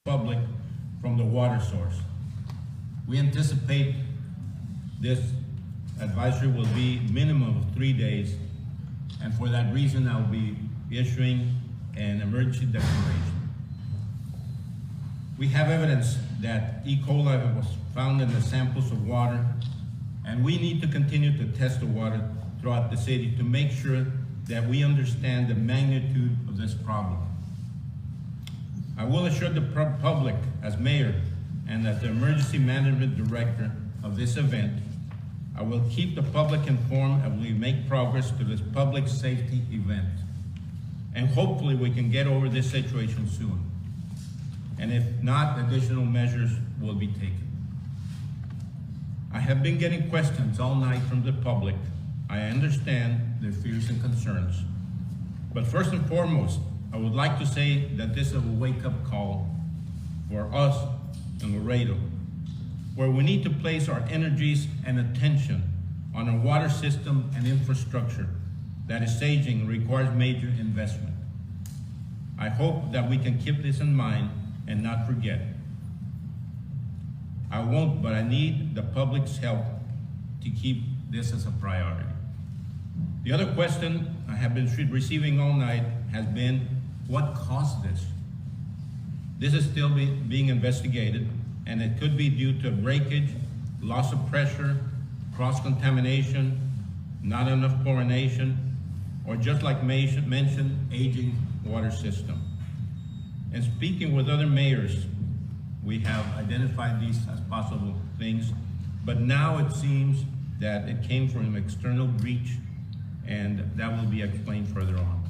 public from the water source. We anticipate this advisory will be minimum of 3 days, and for that reason, I'll be issuing an emergency declaration. We have evidence that E. coli was found in the samples of water, and we need to continue to test the water throughout the city to make sure that we understand the magnitude of this problem. I will assure the public as mayor and as the emergency management director of this event, I will keep the public informed as we make progress to this public safety event. And hopefully we can get over this situation soon. And if not, additional measures will be taken. I have been getting questions all night from the public. I understand their fears and concerns. But first and foremost, I would like to say that this is a wake-up call for us in Laredo, where we need to place our energies and attention on our water system and infrastructure that is aging and requires major investment. I hope that we can keep this in mind and not forget. I won't, but I need the public's help to keep this as a priority. The other question I have been receiving all night has been, what caused this? This is still being investigated, and it could be due to breakage, loss of pressure, cross-contamination, not enough chlorination, or just like mentioned, aging water system. And speaking with other mayors, we have identified these as possible things, but now it seems that it came from an external breach, and that will be explained further on.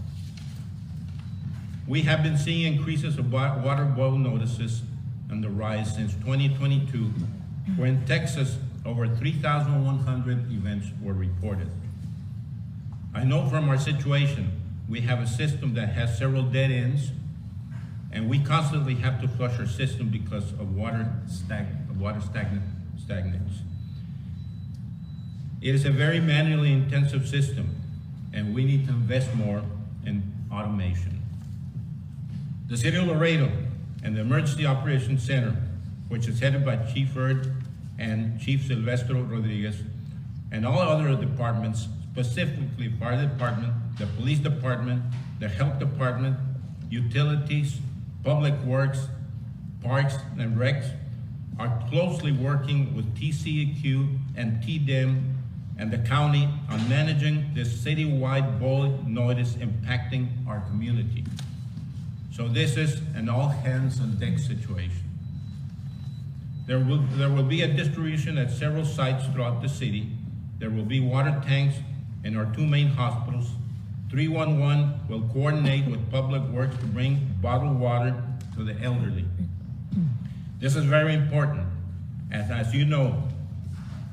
We have been seeing increases of water boil notices on the rise since 2022, where in Texas, over 3,100 events were reported. I know from our situation, we have a system that has several dead ends, and we constantly have to flush our system because of water stagnates. It is a very manually intensive system, and we need to invest more in automation. The City of Laredo and the Emergency Operations Center, which is headed by Chief Erd and Chief Silvestro Rodriguez, and all other departments, specifically Fire Department, the Police Department, the Health Department, Utilities, Public Works, Parks and Recs, are closely working with TCEQ and TDEM and the county on managing this citywide boil notice impacting our community. So this is an all hands on deck situation. There will be a distribution at several sites throughout the city. There will be water tanks in our 2 main hospitals. 311 will coordinate with Public Works to bring bottled water to the elderly. This is very important, as you know,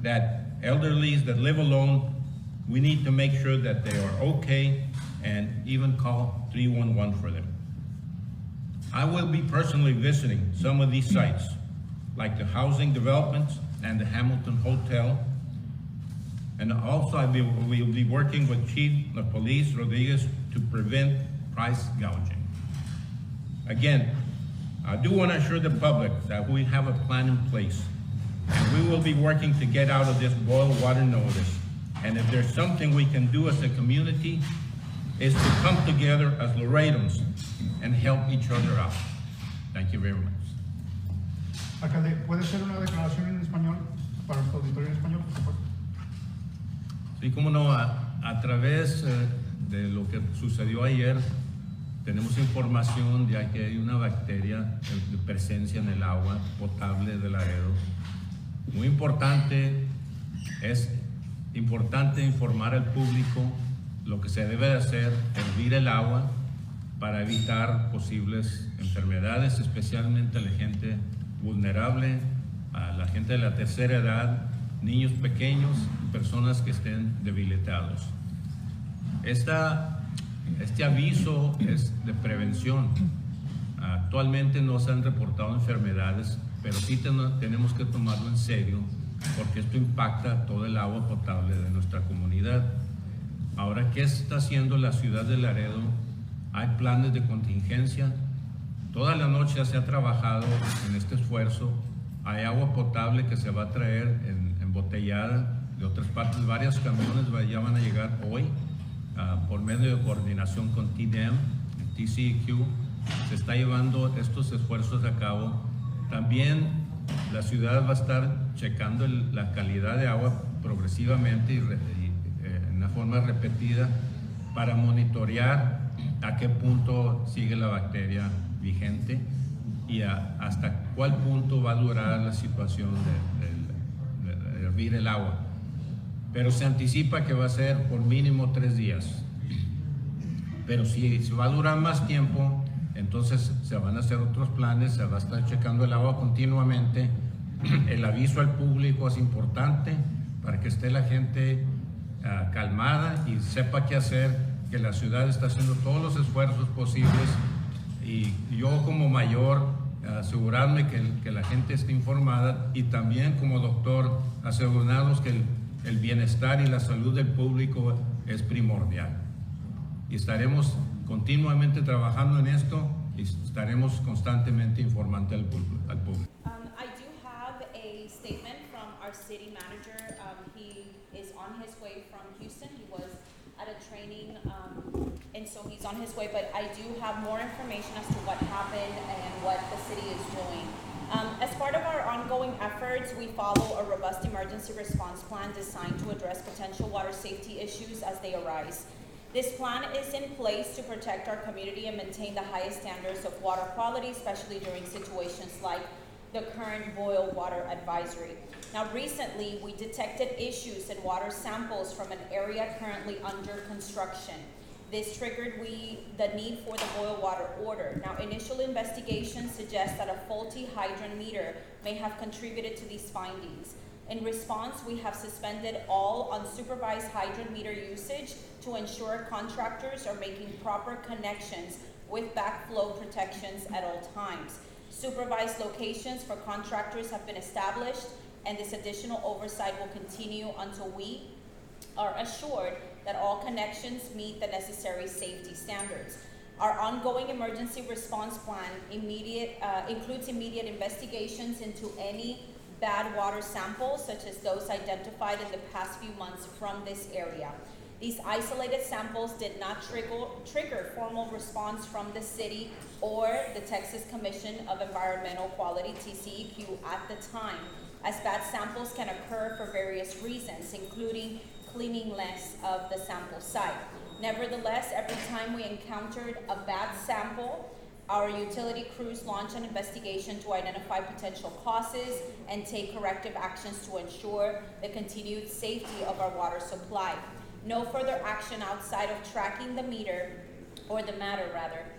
that elderlies that live alone, we need to make sure that they are okay and even call 311 for them. I will be personally visiting some of these sites, like the housing developments and the Hamilton Hotel. And also we'll be working with Chief of Police Rodriguez to prevent price gouging. Again, I do want to assure the public that we have a plan in place, and we will be working to get out of this boil water notice. And if there's something we can do as a community, is to come together as Laredans and help each other out. Thank you very much. Alcalde, ¿puede hacer una declaración en español para el auditorio en español, por favor? Sí, cómo no, a través de lo que sucedió ayer, tenemos información ya que hay una bacteria de presencia en el agua potable de Laredo. Muy importante, es importante informar al público lo que se debe de hacer, hervir el agua para evitar posibles enfermedades, especialmente a la gente vulnerable, a la gente de la tercera edad, niños pequeños y personas que estén debilitados. Este aviso es de prevención. Actualmente no se han reportado enfermedades, pero sí tenemos que tomarlo en serio porque esto impacta todo el agua potable de nuestra comunidad. Ahora, ¿qué está haciendo la ciudad de Laredo? Hay planes de contingencia. Toda la noche se ha trabajado en este esfuerzo. Hay agua potable que se va a traer embotellada de otras partes. Varios camiones ya van a llegar hoy por medio de coordinación con TDM, TCEQ. Se está llevando estos esfuerzos a cabo. También la ciudad va a estar checando la calidad de agua progresivamente y en una forma repetida para monitorear a qué punto sigue la bacteria vigente y hasta cuál punto va a durar la situación de hervir el agua. Pero se anticipa que va a ser por mínimo 3 días. Pero si va a durar más tiempo, entonces se van a hacer otros planes, se va a estar checando el agua continuamente. El aviso al público es importante para que esté la gente calmada y sepa qué hacer, que la ciudad está haciendo todos los esfuerzos posibles y yo como mayor asegurarme que la gente esté informada y también como doctor asegurarnos que el bienestar y la salud del público es primordial. Y estaremos continuamente trabajando en esto y estaremos constantemente informando al público. I do have a statement from our city manager. He is on his way from Houston. He was at a training, and so he's on his way, but I do have more information as to what happened and what the city is doing. As part of our ongoing efforts, we follow a robust emergency response plan designed to address potential water safety issues as they arise. This plan is in place to protect our community and maintain the highest standards of water quality, especially during situations like the current boil water advisory. Now, recently, we detected issues in water samples from an area currently under construction. This triggered the need for the boil water order. Now, initial investigations suggest that a faulty hydrant meter may have contributed to these findings. In response, we have suspended all unsupervised hydrant meter usage to ensure contractors are making proper connections with backflow protections at all times. Supervised locations for contractors have been established, and this additional oversight will continue until we are assured that all connections meet the necessary safety standards. Our ongoing emergency response plan includes immediate investigations into any bad water samples, such as those identified in the past few months from this area. These isolated samples did not trigger formal response from the city or the Texas Commission of Environmental Quality, TCEQ, at the time, as bad samples can occur for various reasons, including cleanliness of the sample site. Nevertheless, every time we encountered a bad sample, our utility crews launch an investigation to identify potential causes and take corrective actions to ensure the continued safety of our water supply. No further action outside of tracking the matter,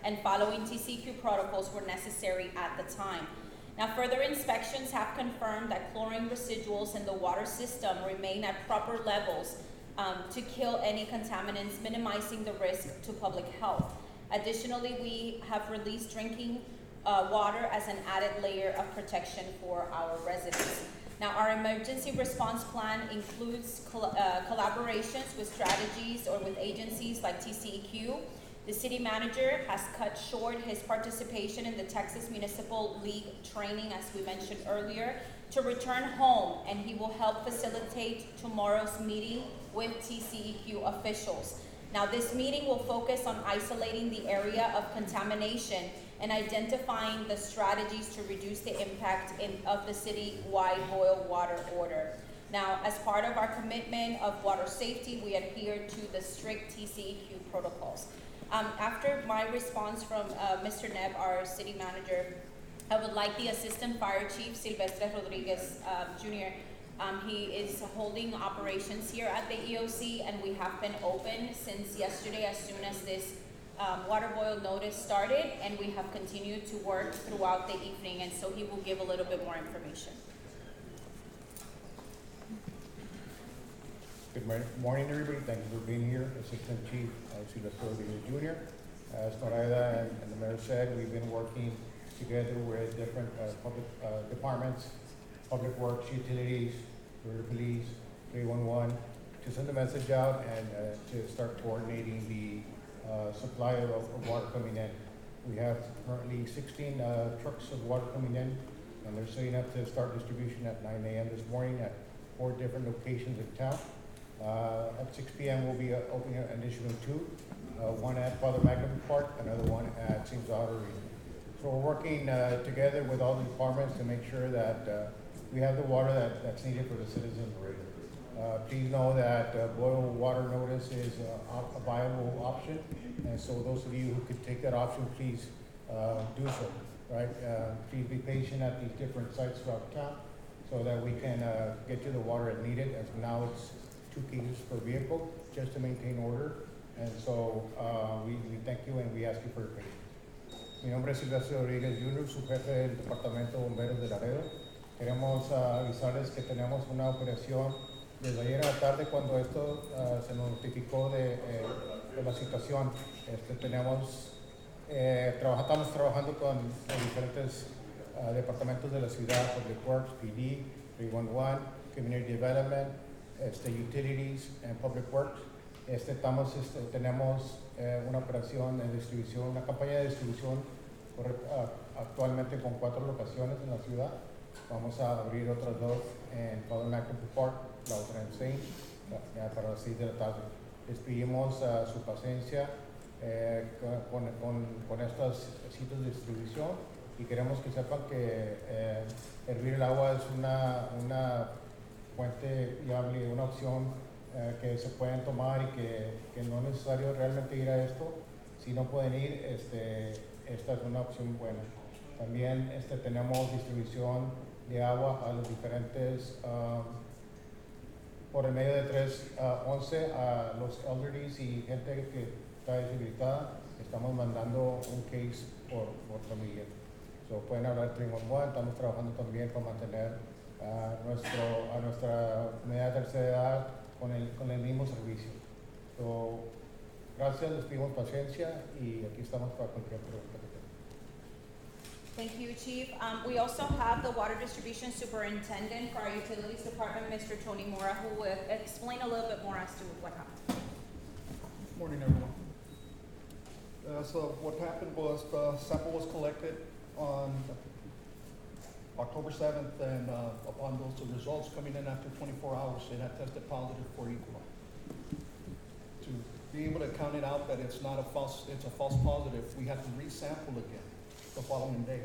and following TCEQ protocols were necessary at the time. Now, further inspections have confirmed that chlorine residuals in the water system remain at proper levels to kill any contaminants, minimizing the risk to public health. Additionally, we have released drinking water as an added layer of protection for our residents. Now, our emergency response plan includes collaborations with strategies or with agencies like TCEQ. The city manager has cut short his participation in the Texas Municipal League training, as we mentioned earlier, to return home, and he will help facilitate tomorrow's meeting with TCEQ officials. Now, this meeting will focus on isolating the area of contamination and identifying the strategies to reduce the impact of the city-wide boil water order. Now, as part of our commitment of water safety, we adhere to the strict TCEQ protocols. After my response from Mr. Neb, our city manager, I would like the Assistant Fire Chief, Silvestre Rodriguez Jr., he is holding operations here at the EOC, and we have been open since yesterday as soon as this water boil notice started, and we have continued to work throughout the evening, and so he will give a little bit more information. Good morning, everybody. Thank you for being here. Assistant Chief Silvestre Rodriguez Jr. As Noraida and the mayor said, we've been working together with different public departments, public works, utilities, police, 311, to send the message out and to start coordinating the supply of water coming in. We have currently 16 trucks of water coming in, and they're setting up to start distribution at 9 a.m. this morning at 4 different locations in town. At 6 p.m. we'll be opening and issuing 2, one at Father Magdalene Park, another one at St. Arena. So we're working together with all the departments to make sure that we have the water that's needed for the citizens of Laredo. Please know that boil water notice is a viable option, and so those of you who could take that option, please do so. Right? Please be patient at these different sites throughout town so that we can get you the water as needed. As now it's 2 cases per vehicle just to maintain order, and so we thank you and we ask you for your patience. Mi nombre es Silvestre Rodríguez Jr., su jefe del Departamento de Bomberos de Laredo. Queremos avisarles que tenemos una operación desde ayer a la tarde cuando esto se notificó de la situación. Estamos trabajando con los diferentes departamentos de la ciudad, Public Works, PD, 311, Community Development, Utilities and Public Works. Tenemos una operación de distribución, una campaña de distribución actualmente con 4 locaciones en la ciudad. Vamos a abrir otras 2 en Father Magdalene Park, la otra en Saint, para las 6 de la tarde. Les pedimos su paciencia con estos sitios de distribución y queremos que sepan que hervir el agua es una fuente viable, una opción que se pueden tomar y que no es necesario realmente ir a esto. Si no pueden ir, esta es una opción buena. También tenemos distribución de agua a los diferentes, por el medio de 311 a los elderlies y gente que está deshidratada. Estamos mandando un case por familia. So, pueden hablar 311. Estamos trabajando también para mantener a nuestra media tercera edad con el mismo servicio. So, gracias, les pedimos paciencia y aquí estamos para cualquier pregunta que tengan. Thank you, Chief. We also have the Water Distribution Superintendent for our Utilities Department, Mr. Tony Mora, who will explain a little bit more as to what happened. Morning, everyone. So what happened was the sample was collected on October 7th, and upon those results coming in after 24 hours, it had tested positive for E. coli. To be able to count it out that it's a false positive, we had to resample again the following day.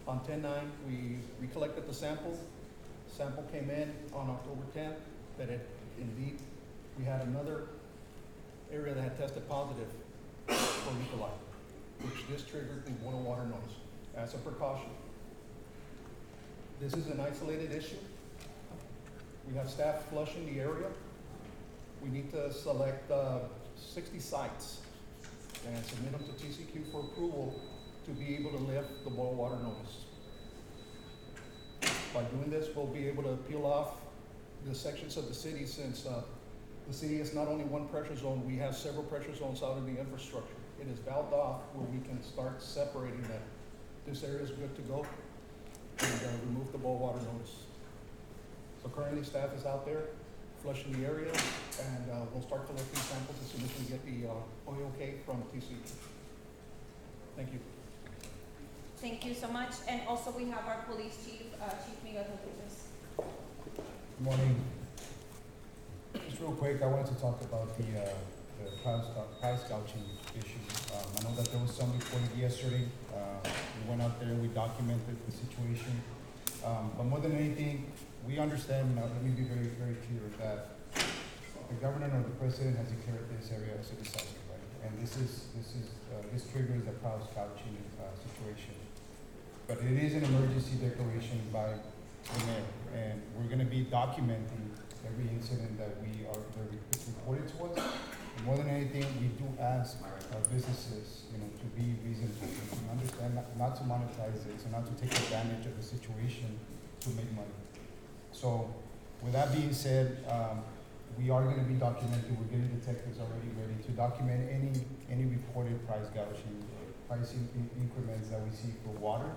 On 10/9, we recollected the sample. Sample came in on October 10th, that we had another area that had tested positive for E. coli, which this triggered the boil water notice as a precaution. This is an isolated issue. We have staff flushing the area. We need to select 60 sites and submit them to TCQ for approval to be able to lift the boil water notice. By doing this, we'll be able to peel off the sections of the city, since the city is not only one pressure zone, we have several pressure zones out in the infrastructure. It is valved off where we can start separating that. This area is good to go, and remove the boil water notice. So currently staff is out there flushing the area, and we'll start collecting samples as soon as we get the OK from TCQ. Thank you. Thank you so much. And also we have our police chief, Chief Miguel Rodriguez. Good morning. Just real quick, I wanted to talk about the price gouging issue. I know that there was some reported yesterday. We went out there, we documented the situation. But more than anything, we understand, let me be very, very clear, that the governor or the president has declared this area as a disaster, right? And this triggers the price gouging situation. But it is an emergency declaration by the mayor, and we're going to be documenting every incident that is reported to us. And more than anything, we do ask our businesses, to be reasonable, to understand not to monetize it, so not to take advantage of the situation to make money. So, with that being said, we are going to be documenting. We're getting detectives already ready to document any reported price gouging, pricing increments that we see for water.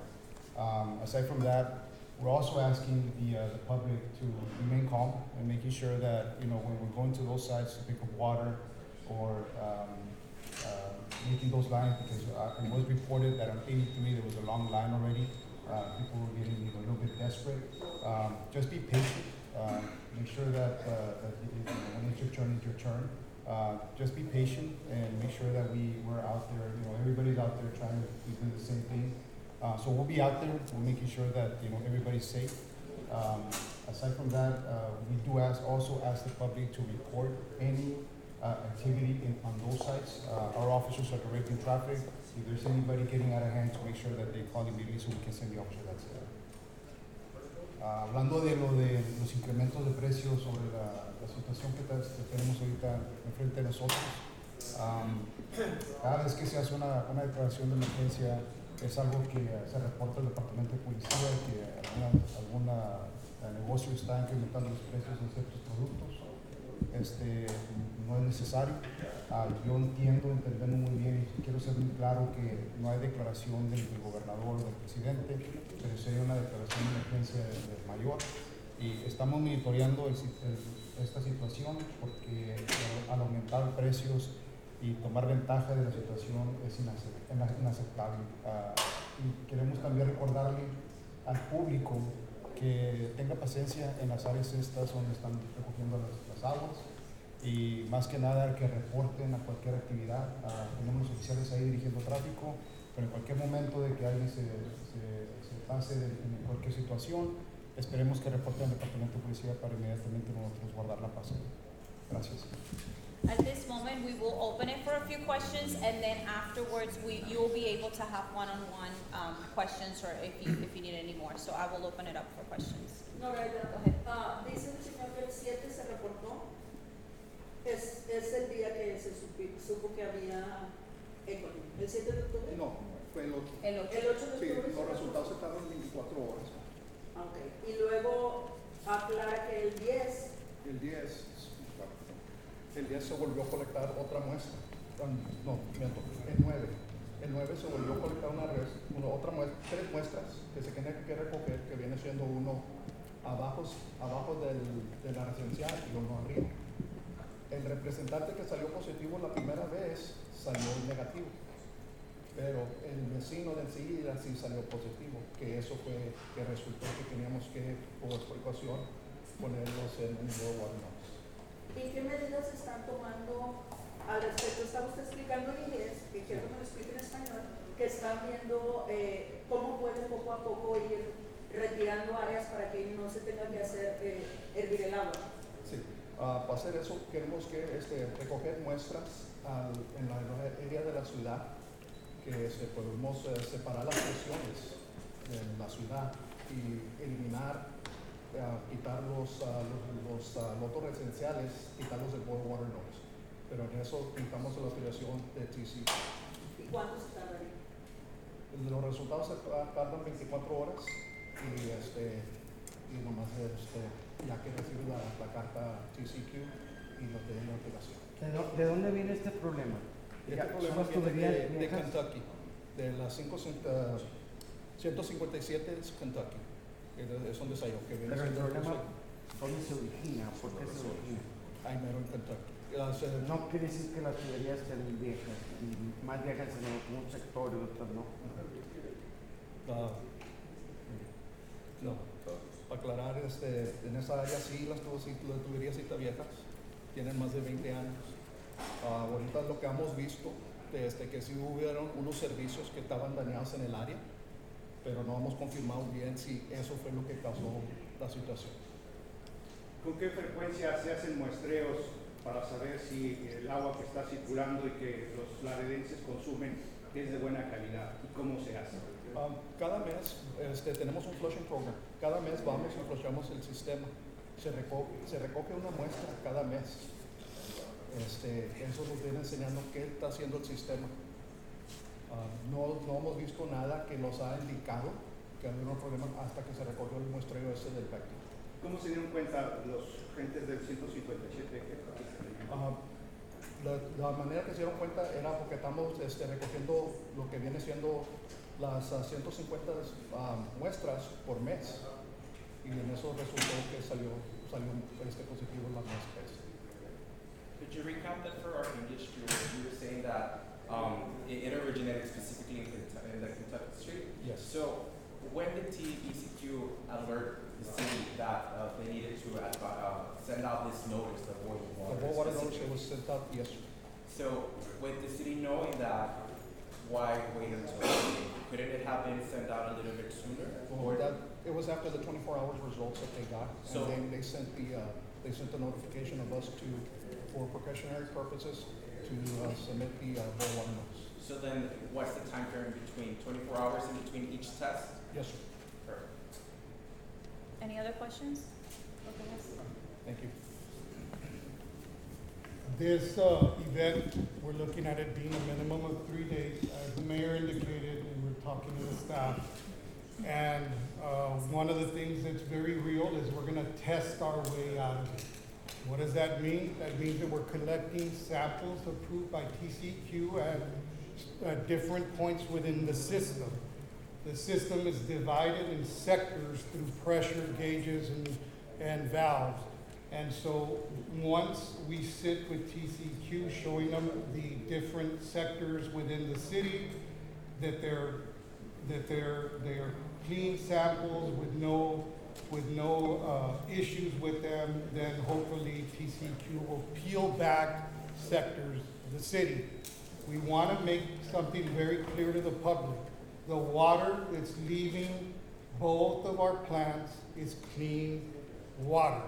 Aside from that, we're also asking the public to remain calm and making sure that when we're going to those sites to pick up water or making those lines because it was reported that on 83 there was a long line already. People were getting a little bit desperate. Just be patient. Make sure that, when it's your turn, it's your turn. Just be patient and make sure that we're out there. Everybody's out there trying to do the same thing. So we'll be out there. We're making sure that everybody's safe. Aside from that, we do also ask the public to report any activity on those sites. Our officers are directing traffic. If there's anybody getting out of hand, to make sure that they call immediately so we can send the officer that's there. Hablando de los incrementos de precios sobre la situación que tenemos ahorita enfrente de nosotros, cada vez que se hace una declaración de emergencia es algo que se reporta al departamento de policía que algún negocio está incrementando los precios de ciertos productos. No es necesario. Yo entendemos muy bien y quiero ser muy claro que no hay declaración del gobernador o del presidente, pero sería una declaración de emergencia del mayor. Y estamos monitoreando esta situación porque al aumentar precios y tomar ventaja de la situación es inaceptable. Y queremos también recordarle al público que tenga paciencia en las áreas estas donde están recogiendo las aguas y más que nada que reporten a cualquier actividad. Tenemos los oficiales ahí dirigiendo tráfico, pero en cualquier momento de que alguien se pase en cualquier situación, esperemos que reporten al departamento de policía para inmediatamente nosotros guardar la paz. Gracias. At this moment, we will open it for a few questions, and then afterwards, you will be able to have one-on-one questions, or if you need any more. So I will open it up for questions. No, Go ahead. dice el señor que el 7 se reportó. Es el día que se supo que había école. ¿El 7 de octubre? No, fue el 8. El 8. El 8 de Sí, octubre. los resultados se tardan 24 horas. Ok. Y luego aclara que el 10. El 10 se volvió a colectar otra muestra. No, miento, el 9. El 9 se volvió a colectar otra muestra, 3 muestras que se tienen que recoger, que viene siendo uno abajo de la residencial y uno arriba. El representante que salió positivo la primera vez salió negativo, pero el vecino de enseguida sí salió positivo, que eso fue que resultó que teníamos que, por precaución, ponerlos en un nuevo guardamontes. ¿Y qué medidas están tomando al respecto? Estaba usted explicando en inglés, que quiero que me lo explique en español, que están viendo cómo pueden poco a poco ir retirando áreas para que no se tenga que hacer hervir el agua. Sí, para hacer eso queremos que recoger muestras en la área de la ciudad, que podemos separar las presiones de la ciudad y eliminar, quitar los lotos residenciales, quitarlos del boil water nodes. Pero en eso necesitamos la afiliación de TC. ¿Y cuánto se tardaría? Los resultados se tardan 24 horas y nomás ya que recibe la carta TCQ y lo tiene la aplicación. ¿De dónde viene este problema? Este problema ¿Son las tuberías viene de viejas? Kentucky, de la 157 es Kentucky, que es donde salió. Que viene Pero el siendo problema, ¿dónde se origina? ¿Por qué se origina? ahí mero en Kentucky. No quiere decir que las tuberías estén viejas, y más viejas en un sector y otras no. No, para aclarar, en esa área sí las tuberías sí están viejas, tienen más de 20 años. Ahorita lo que hemos visto, que sí hubieron unos servicios que estaban dañados en el área, pero no hemos confirmado bien si eso fue lo que causó la situación. ¿Con qué frecuencia se hacen muestreos para saber si el agua que está circulando y que los laredenses consumen es de buena calidad? ¿Y cómo se hace? Cada mes tenemos un flushing program. Cada mes vamos y flushamos el sistema. Se recoge una muestra cada mes. Eso nos viene enseñando qué está haciendo el sistema. No hemos visto nada que nos ha indicado que hay un problema hasta que se recogió el muestreo del vector. ¿Cómo se dieron cuenta los gentes del 157? La manera que se dieron cuenta era porque estamos recogiendo lo que viene siendo las 150 muestras por mes, y en eso resultó que salió positivo en las muestras. Could you recap that for our English viewers? You were saying that It originated specifically in the Kentucky Street. Yes. So when did TECQ alert the city that they needed to send out this notice, the boil water? The boil water notice specifically? was sent out yesterday. So with the city knowing that, why wait until? Couldn't it have been sent out a little bit sooner? Or It was after the 24 hours results that they got, So- and they sent the notification of us for precautionary purposes, to submit the boil water notice. So then what's the time frame between 24 hours in between each test? Yes, sir. Perfect. Any other questions? Okay, yes. Thank you. This event, we're looking at it being a minimum of 3 days, as the mayor indicated, and we're talking to the staff. And one of the things that's very real is we're gonna test our way out of it. What does that mean? That means that we're collecting samples approved by TCQ at different points within the system. The system is divided in sectors through pressure gauges and valves. And so once we sit with TCQ, showing them the different sectors within the city, that they're clean samples with no issues with them, then hopefully TCQ will peel back sectors of the city. We want to make something very clear to the public. The water that's leaving both of our plants is clean water.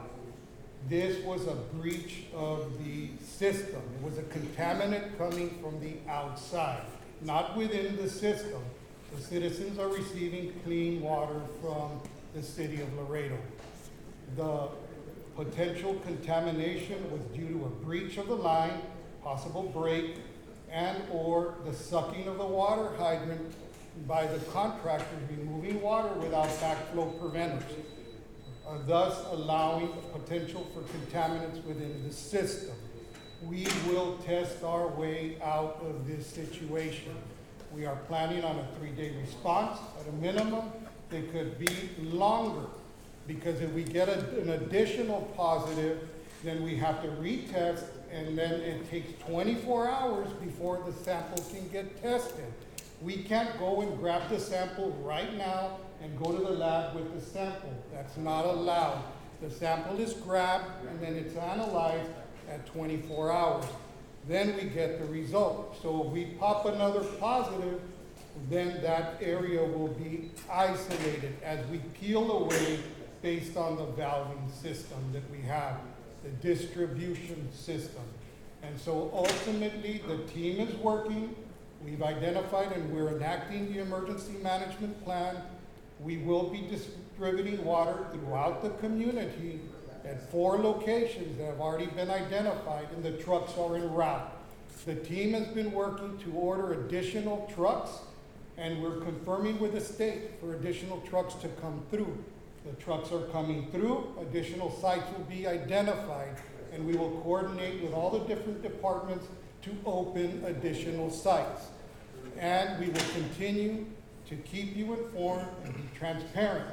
This was a breach of the system. It was a contaminant coming from the outside, not within the system. The citizens are receiving clean water from the city of Laredo. The potential contamination was due to a breach of the line, possible break, and/or the sucking of the water hydrant by the contractor removing water without backflow preventers, thus allowing potential for contaminants within the system. We will test our way out of this situation. We are planning on a 3-day response at a minimum. It could be longer, because if we get an additional positive, then we have to retest, and then it takes 24 hours before the sample can get tested. We can't go and grab the sample right now and go to the lab with the sample. That's not allowed. The sample is grabbed and then it's analyzed at 24 hours. Then we get the result. So if we pop another positive, then that area will be isolated as we peel away based on the valving system that we have, the distribution system. And so ultimately, the team is working. We've identified and we're enacting the emergency management plan. We will be distributing water throughout the community at 4 locations that have already been identified, and the trucks are en route. The team has been working to order additional trucks, and we're confirming with the state for additional trucks to come through. The trucks are coming through, additional sites will be identified, and we will coordinate with all the different departments to open additional sites. And we will continue to keep you informed and be transparent.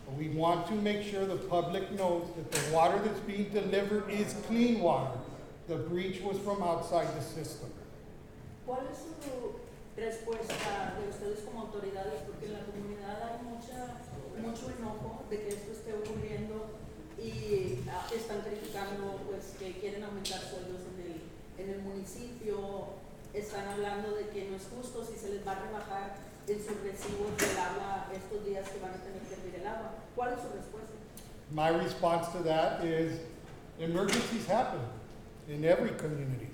But we want to make sure the public knows that the water that's being delivered is clean water. The breach was from outside the system. ¿Cuál es su respuesta de ustedes como autoridades? Porque en la comunidad hay mucho enojo de que esto esté ocurriendo y están criticando pues que quieren aumentar sueldos en el municipio, están hablando de que no es justo si se les va a rebajar en sus recibos del agua estos días que van a tener que hervir el agua. ¿Cuál es su respuesta? My response to that is emergencies happen in every community.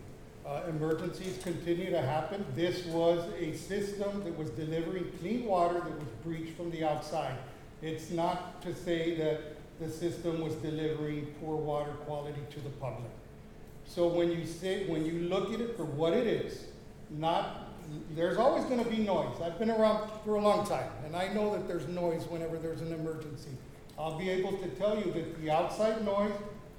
Emergencies continue to happen. This was a system that was delivering clean water that was breached from the outside. It's not to say that the system was delivering poor water quality to the public. So when you look at it for what it is, there's always going to be noise. I've been around for a long time, and I know that there's noise whenever there's an emergency. I'll be able to tell you that the outside noise,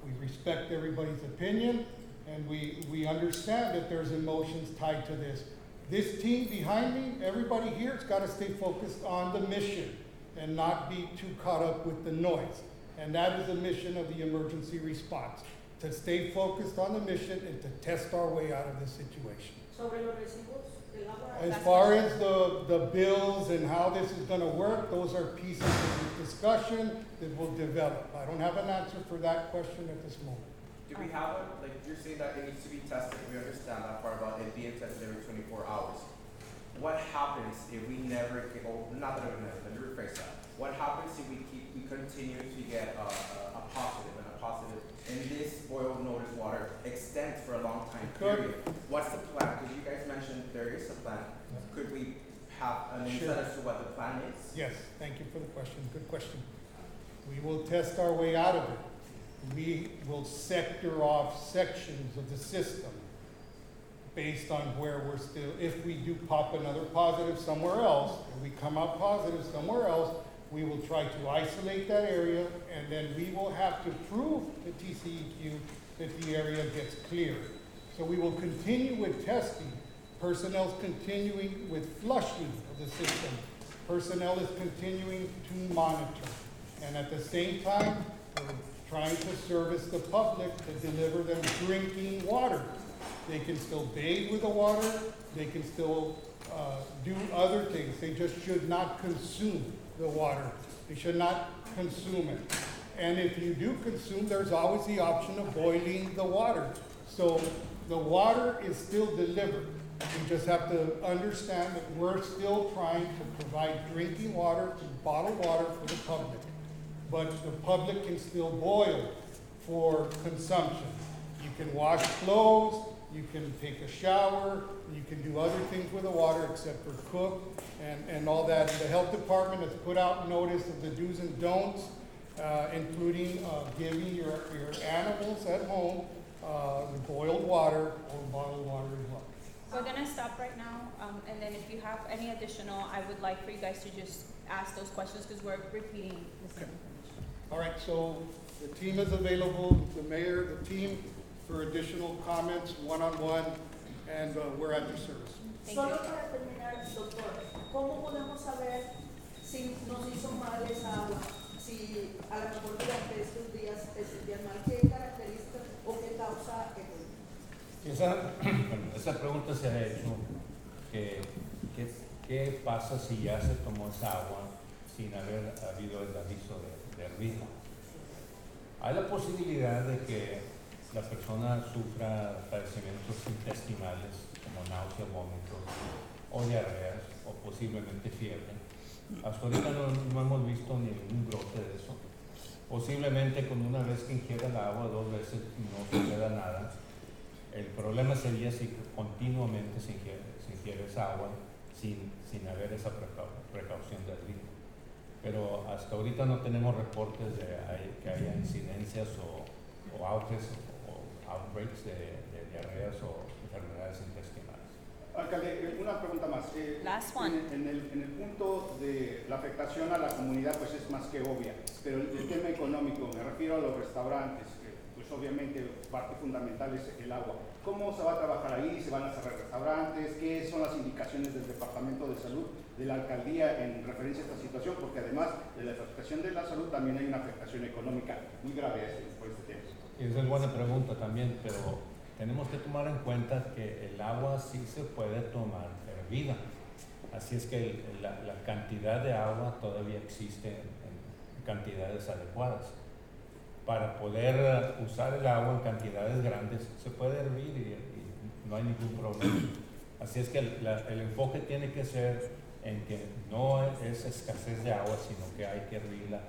we respect everybody's opinion, and we understand that there's emotions tied to this. This team behind me, everybody here has got to stay focused on the mission and not be too caught up with the noise. And that is the mission of the emergency response, to stay focused on the mission and to test our way out of this situation. Sobre los recibos del agua. As far as the bills and how this is gonna work, those are pieces of discussion that will develop. I don't have an answer for that question at this moment. Do we have a, like, you're saying that it needs to be tested, we understand that part about it being tested every 24 hours. What happens if we never get, oh, not that we never, let me rephrase that. What happens if we continue to get a positive and a positive, and this boil notice water extends for a long time Could. period? What's the plan? Because you guys mentioned there is a plan. Could we have an Sure. insight as to what the plan is? Yes, thank you for the question, good question. We will test our way out of it. We will sector off sections of the system based on where we're still, if we do pop another positive somewhere else, if we come out positive somewhere else, we will try to isolate that area, and then we will have to prove to TCEQ that the area gets clear. So we will continue with testing. Personnel's continuing with flushing of the system. Personnel is continuing to monitor. And at the same time, we're trying to service the public to deliver them drinking water. They can still bathe with the water, they can still do other things. They just should not consume the water. They should not consume it. And if you do consume, there's always the option of boiling the water. So the water is still delivered. We just have to understand that we're still trying to provide drinking water, bottled water for the public. But the public can still boil for consumption. You can wash clothes, you can take a shower, you can do other things with the water except for cook and all that. The health department has put out notice of the do's and don'ts, including giving your animals at home boiled water or bottled water as well. We're gonna stop right now, and then if you have any additional, I would like for you guys to just ask those questions, because we're repeating the same information. All right, so the team is available, the mayor, the team, for additional comments, one-on-one, and we're at your service. Thank you. Solo para terminar, doctor, ¿cómo podemos saber si nos hizo mal esa agua? Si a lo mejor durante estos días se sentían mal, ¿qué características o qué causa el? Esa pregunta se ha hecho, ¿qué pasa si ya se tomó esa agua sin haber habido el aviso de hervir? Hay la posibilidad de que la persona sufra padecimientos intestinales como náuseas, vómitos o diarreas o posiblemente fiebre. Hasta ahorita no hemos visto ningún brote de eso. Posiblemente con una vez que ingiera el agua, 2 veces no suceda nada. El problema sería si continuamente se ingiere esa agua sin haber esa precaución de hervir. Pero hasta ahorita no tenemos reportes de que haya incidencias o auges o outbreaks de diarreas o enfermedades intestinales. Alcalde, una pregunta más. Last one. En el punto de la afectación a la comunidad, pues es más que obvia, pero el tema económico, me refiero a los restaurantes, que pues obviamente parte fundamental es el agua. ¿Cómo se va a trabajar ahí? ¿Se van a cerrar restaurantes? ¿Qué son las indicaciones del Departamento de Salud, de la Alcaldía en referencia a esta situación? Porque además de la afectación de la salud, también hay una afectación económica muy grave por este tema. Esa es buena pregunta también, pero tenemos que tomar en cuenta que el agua sí se puede tomar hervida. Así es que la cantidad de agua todavía existe en cantidades adecuadas. Para poder usar el agua en cantidades grandes se puede hervir y no hay ningún problema. Así es que el enfoque tiene que ser en que no es escasez de agua, sino que hay que hervirla